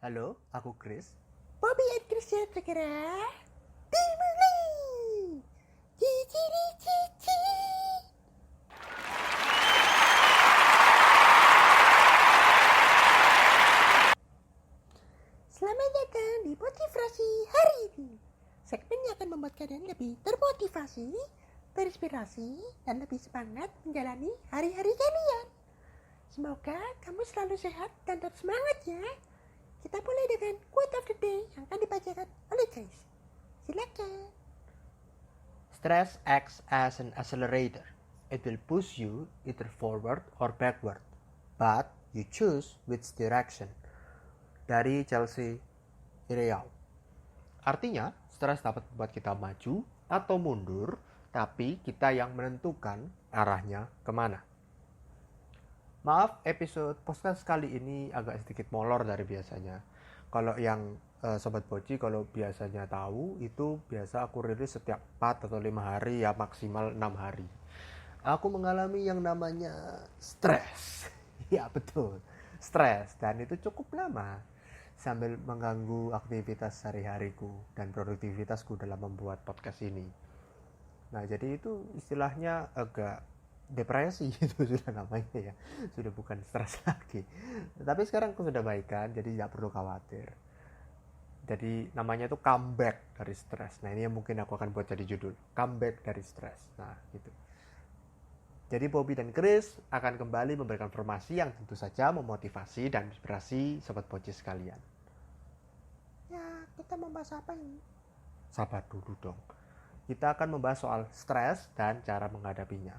Halo, aku Chris. Bobby and Christian segera dimulai. Cici. Selamat datang di motivasi hari ini. Segmen yang akan membuat kalian lebih termotivasi, terinspirasi, dan lebih semangat menjalani hari-hari kalian. Semoga kamu selalu sehat dan tetap semangat ya. Kita mulai dengan quote of the day yang akan dibacakan oleh Chris. Silakan. Stress acts as an accelerator. It will push you either forward or backward, but you choose which direction. Dari Chelsea Iriau. Artinya, stres dapat membuat kita maju atau mundur, tapi kita yang menentukan arahnya kemana. Maaf, episode podcast kali ini agak sedikit molor dari biasanya. Kalau yang Sobat Boci, kalau biasanya tahu, itu biasa aku rilis setiap 4 atau 5 hari, ya maksimal 6 hari. Aku mengalami yang namanya stres. Ya betul, stres. Dan itu cukup lama. Sambil mengganggu aktivitas sehari-hariku dan produktivitasku dalam membuat podcast ini. Nah, jadi itu istilahnya agak depresi itu sudah namanya ya, sudah bukan stres lagi. Tapi sekarang aku sudah baikan, jadi tidak perlu khawatir. Jadi namanya itu comeback dari stres. Nah, ini yang mungkin aku akan buat jadi judul, comeback dari stres. Nah, gitu. Jadi Bobby dan Chris akan kembali memberikan informasi yang tentu saja memotivasi dan inspirasi Sobat Boci sekalian. Ya, kita membahas apa ini? Sabar dulu dong. Kita akan membahas soal stres dan cara menghadapinya.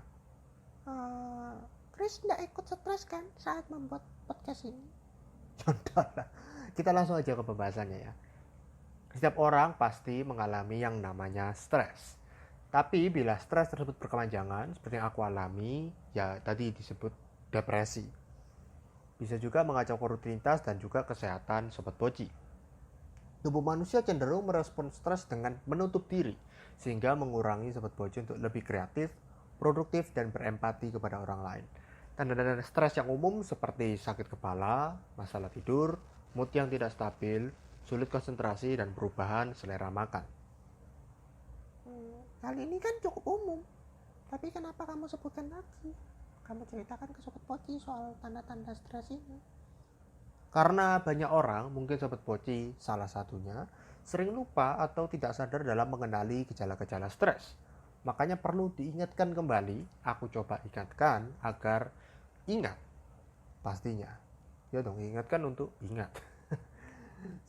Chris tidak ikut stres kan saat membuat podcast ini? Contohlah, kita langsung aja ke pembahasannya ya. Setiap orang pasti mengalami yang namanya stres. Tapi bila stres tersebut berkepanjangan, seperti yang aku alami, ya tadi disebut depresi. Bisa juga mengacaukan rutinitas dan juga kesehatan Sobat Boci. Tubuh manusia cenderung merespon stres dengan menutup diri, sehingga mengurangi Sobat Boci untuk lebih kreatif, produktif, dan berempati kepada orang lain. Tanda-tanda stres yang umum seperti sakit kepala, masalah tidur, mood yang tidak stabil, sulit konsentrasi, dan perubahan selera makan. Hal ini kan cukup umum. Tapi kenapa kamu sebutkan lagi? Kamu ceritakan ke Sobat Boci soal tanda-tanda stres ini. Karena banyak orang, mungkin Sobat Boci salah satunya, sering lupa atau tidak sadar dalam mengenali gejala-gejala stres. Makanya perlu diingatkan kembali, aku coba ingatkan agar ingat. Pastinya. Ya dong, ingatkan untuk ingat.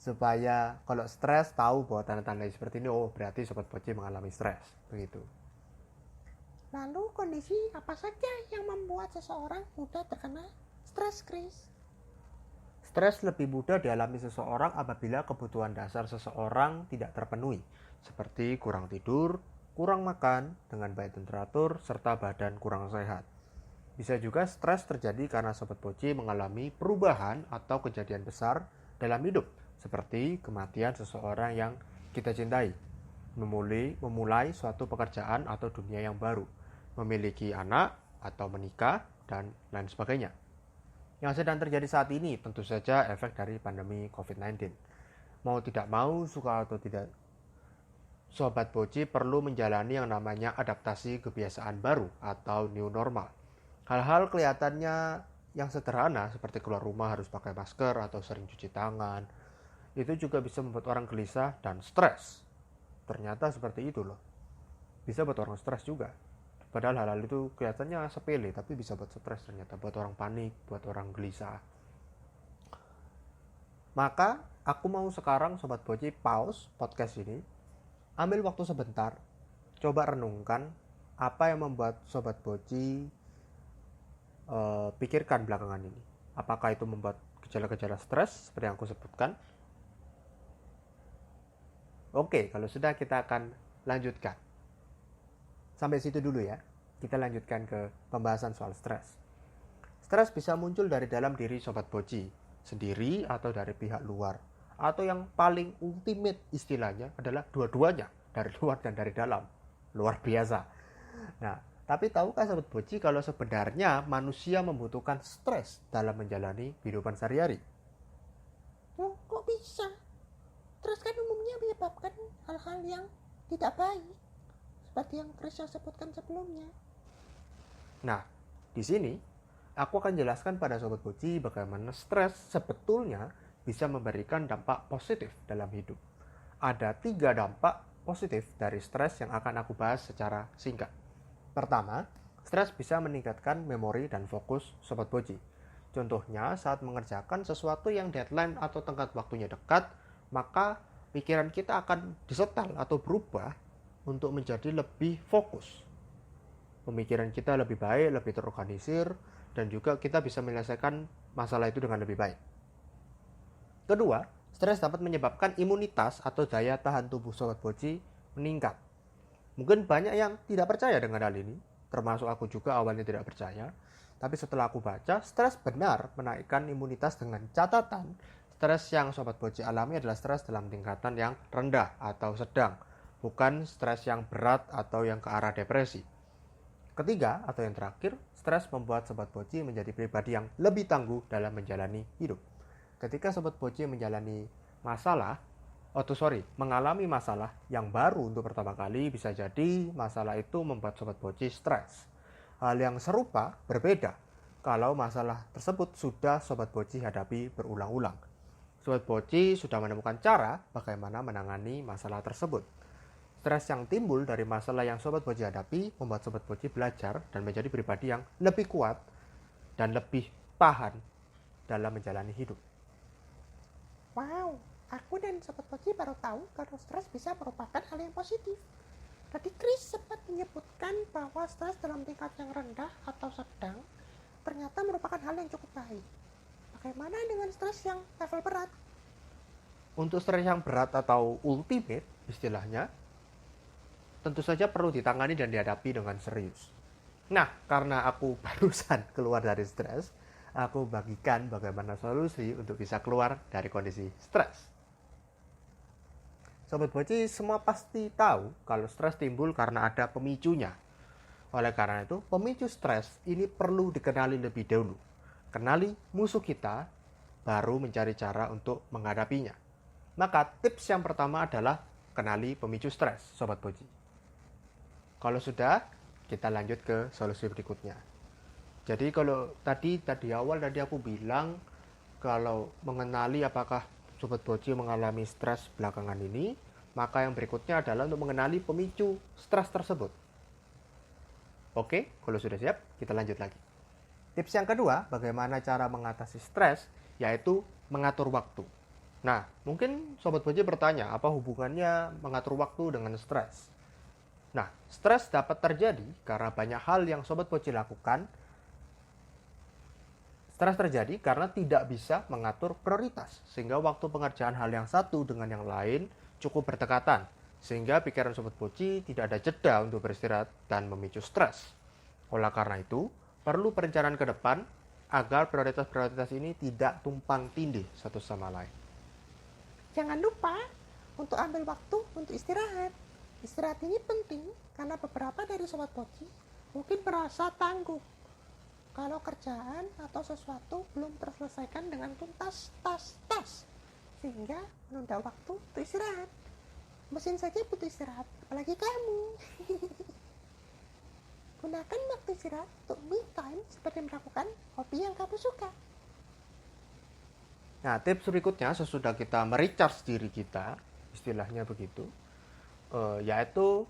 Supaya kalau stres tahu bahwa tanda-tanda seperti ini, oh berarti Sobat Boci mengalami stres. Begitu. Lalu kondisi apa saja yang membuat seseorang mudah terkena stres, Chris? Stres lebih mudah dialami seseorang apabila kebutuhan dasar seseorang tidak terpenuhi, seperti kurang tidur, kurang makan dengan baik dan teratur, serta badan kurang sehat. Bisa juga stres terjadi karena Sobat Boci mengalami perubahan atau kejadian besar dalam hidup, seperti kematian seseorang yang kita cintai, memulai suatu pekerjaan atau dunia yang baru, memiliki anak atau menikah, dan lain sebagainya. Yang sedang terjadi saat ini tentu saja efek dari pandemi COVID-19. Mau tidak mau, suka atau tidak, Sobat Boci perlu menjalani yang namanya adaptasi kebiasaan baru atau new normal. Hal-hal kelihatannya yang sederhana seperti keluar rumah harus pakai masker atau sering cuci tangan, itu juga bisa membuat orang gelisah dan stres. Ternyata seperti itu loh. Bisa buat orang stres juga. Padahal hal-hal itu kelihatannya sepele, tapi bisa buat stres ternyata. Buat orang panik, buat orang gelisah. Maka aku mau sekarang Sobat Boci pause podcast ini, ambil waktu sebentar, coba renungkan apa yang membuat Sobat Boci pikirkan belakangan ini. Apakah itu membuat gejala-gejala stres seperti yang aku sebutkan? Oke, kalau sudah kita akan lanjutkan. Sampai situ dulu ya. Kita lanjutkan ke pembahasan soal stres. Stres bisa muncul dari dalam diri Sobat Boci sendiri atau dari pihak luar. Atau yang paling ultimate istilahnya adalah dua-duanya, dari luar dan dari dalam. Luar biasa. Nah, tapi tahukah Sobat Boci kalau sebenarnya manusia membutuhkan stres dalam menjalani kehidupan sehari-hari? Oh, kok bisa? bisa. Stres kan umumnya menyebabkan hal-hal yang tidak baik, seperti yang Chris sebutkan sebelumnya. Nah, di sini aku akan jelaskan pada Sobat Boci bagaimana stres sebetulnya bisa memberikan dampak positif dalam hidup. Ada 3 dampak positif dari stres yang akan aku bahas secara singkat. Pertama, stres bisa meningkatkan memori dan fokus Sobat Boci. Contohnya, saat mengerjakan sesuatu yang deadline atau tenggat waktunya dekat, maka pikiran kita akan disetel atau berubah untuk menjadi lebih fokus. Pemikiran kita lebih baik, lebih terorganisir, dan juga kita bisa menyelesaikan masalah itu dengan lebih baik. Kedua, stres dapat menyebabkan imunitas atau daya tahan tubuh Sobat Boci meningkat. Mungkin banyak yang tidak percaya dengan hal ini, termasuk aku juga awalnya tidak percaya. Tapi setelah aku baca, stres benar menaikkan imunitas dengan catatan stres yang Sobat Boci alami adalah stres dalam tingkatan yang rendah atau sedang, bukan stres yang berat atau yang ke arah depresi. Ketiga, atau yang terakhir, stres membuat Sobat Boci menjadi pribadi yang lebih tangguh dalam menjalani hidup. Ketika Sobat Boci mengalami masalah yang baru untuk pertama kali, bisa jadi masalah itu membuat Sobat Boci stres. Hal yang serupa berbeda kalau masalah tersebut sudah Sobat Boci hadapi berulang-ulang. Sobat Boci sudah menemukan cara bagaimana menangani masalah tersebut. Stres yang timbul dari masalah yang Sobat Boci hadapi membuat Sobat Boci belajar dan menjadi pribadi yang lebih kuat dan lebih tahan dalam menjalani hidup. Wow, aku dan Sobat Boci baru tahu kalau stres bisa merupakan hal yang positif. Tadi Chris sempat menyebutkan bahwa stres dalam tingkat yang rendah atau sedang ternyata merupakan hal yang cukup baik. Bagaimana dengan stres yang level berat? Untuk stres yang berat atau ultimate istilahnya, tentu saja perlu ditangani dan dihadapi dengan serius. Nah, karena aku barusan keluar dari stres, aku bagikan bagaimana solusi untuk bisa keluar dari kondisi stres. Sobat Boci semua pasti tahu kalau stres timbul karena ada pemicunya. Oleh karena itu, pemicu stres ini perlu dikenali lebih dahulu. Kenali musuh kita, baru mencari cara untuk menghadapinya. Maka tips yang pertama adalah kenali pemicu stres, Sobat Boci. Kalau sudah, kita lanjut ke solusi berikutnya. Jadi kalau tadi awal aku bilang kalau mengenali apakah Sobat Boci mengalami stres belakangan ini, maka yang berikutnya adalah untuk mengenali pemicu stres tersebut. Oke, kalau sudah siap, kita lanjut lagi. Tips yang kedua, bagaimana cara mengatasi stres, yaitu mengatur waktu. Nah, mungkin Sobat Boci bertanya, apa hubungannya mengatur waktu dengan stres? Nah, stres dapat terjadi karena banyak hal yang Sobat Boci lakukan. Stres terjadi karena tidak bisa mengatur prioritas, sehingga waktu pengerjaan hal yang satu dengan yang lain cukup berdekatan, sehingga pikiran Sobat Boci tidak ada jeda untuk beristirahat dan memicu stres. Oleh karena itu, perlu perencanaan ke depan agar prioritas-prioritas ini tidak tumpang tindih satu sama lain. Jangan lupa untuk ambil waktu untuk istirahat. Istirahat ini penting karena beberapa dari Sobat Boci mungkin merasa tangguh kalau kerjaan atau sesuatu belum terselesaikan dengan tuntas, sehingga menunda waktu untuk istirahat. Mesin saja butuh istirahat, apalagi kamu. Gunakan waktu istirahat untuk me time seperti melakukan hobi yang kamu suka. Nah, tips berikutnya sesudah kita merecharge diri kita, istilahnya begitu, yaitu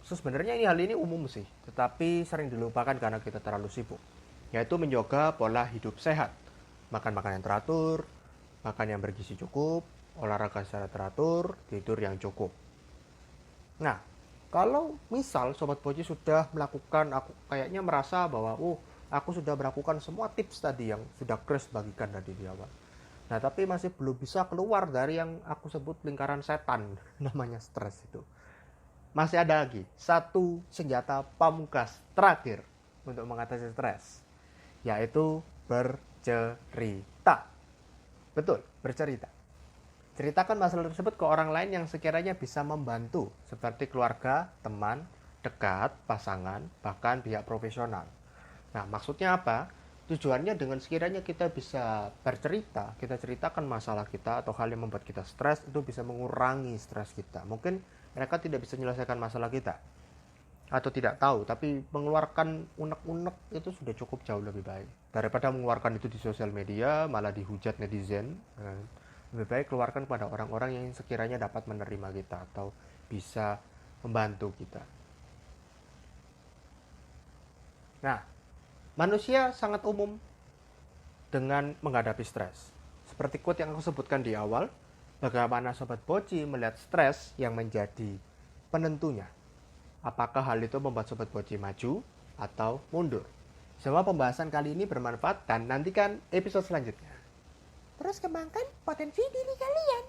sebenarnya hal ini umum sih, tetapi sering dilupakan karena kita terlalu sibuk, yaitu menjaga pola hidup sehat. Makan makanan yang teratur, makan yang bergizi cukup, olahraga secara teratur, tidur yang cukup. Nah, kalau misal Sobat Boci sudah melakukan, aku kayaknya merasa bahwa aku sudah melakukan semua tips tadi yang sudah Chris bagikan tadi di awal. Nah, tapi masih belum bisa keluar dari yang aku sebut lingkaran setan, namanya stres itu. Masih ada lagi satu senjata pamungkas terakhir untuk mengatasi stres, yaitu bercerita. Betul, bercerita. Ceritakan masalah tersebut ke orang lain yang sekiranya bisa membantu, seperti keluarga, teman, dekat, pasangan, bahkan pihak profesional. Nah, maksudnya apa? Tujuannya dengan sekiranya kita bisa bercerita, kita ceritakan masalah kita atau hal yang membuat kita stres, itu bisa mengurangi stres kita. Mungkin mereka tidak bisa menyelesaikan masalah kita atau tidak tahu, tapi mengeluarkan unek-unek itu sudah cukup jauh lebih baik daripada mengeluarkan itu di sosial media malah dihujat netizen. Lebih baik keluarkan pada orang-orang yang sekiranya dapat menerima kita atau bisa membantu kita. Nah, manusia sangat umum dengan menghadapi stres. Seperti quote yang aku sebutkan di awal, bagaimana Sobat Boci melihat stres yang menjadi penentunya. Apakah hal itu membuat Sobat Boci maju atau mundur? Semoga pembahasan kali ini bermanfaat dan nantikan episode selanjutnya. Terus kembangkan potensi diri kalian.